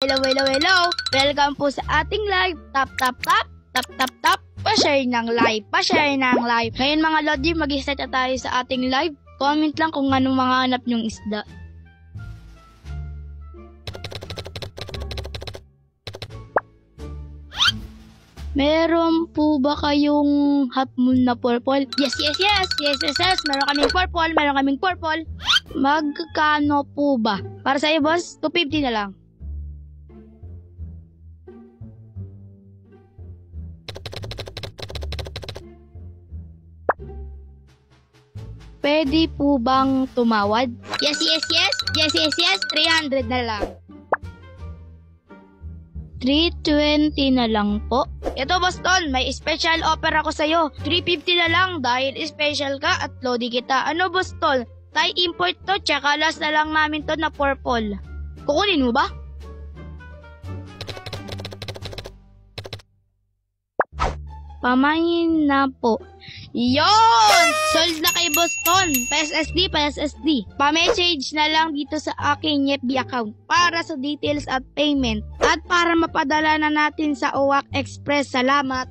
Hello, hello, hello! Welcome po sa ating live. Tap, tap, tap, tap, tap, tap. Pa-share ng live, pa-share ng live. Ngayon mga Lodi, mag-start na tayo sa ating live. Comment lang kung anong mga hanap nyong isda. Meron po ba kayong half moon na purple? Yes, yes, yes! Yes, yes, yes! Meron kaming purple, meron kaming purple. Magkano po ba? Para sa'yo, boss, 250 na lang. Pwede po bang tumawad? Yes, yes, yes! Yes, yes, yes! 300 na lang. 320 na lang po. Ito, Boss Ton, may special offer ako sa'yo. 350 na lang dahil special ka at Lodi kita. Ano, Boss Ton? Thai import to, tsaka last na lang namin to na purple. Kukunin mo ba? Pamain na po. Yon! Sold na kay Boss Ton. PSSD, PSSD. Pa-message na lang dito sa aking FB account para sa details at payment. At para mapadala na natin sa OWAC Express. Salamat!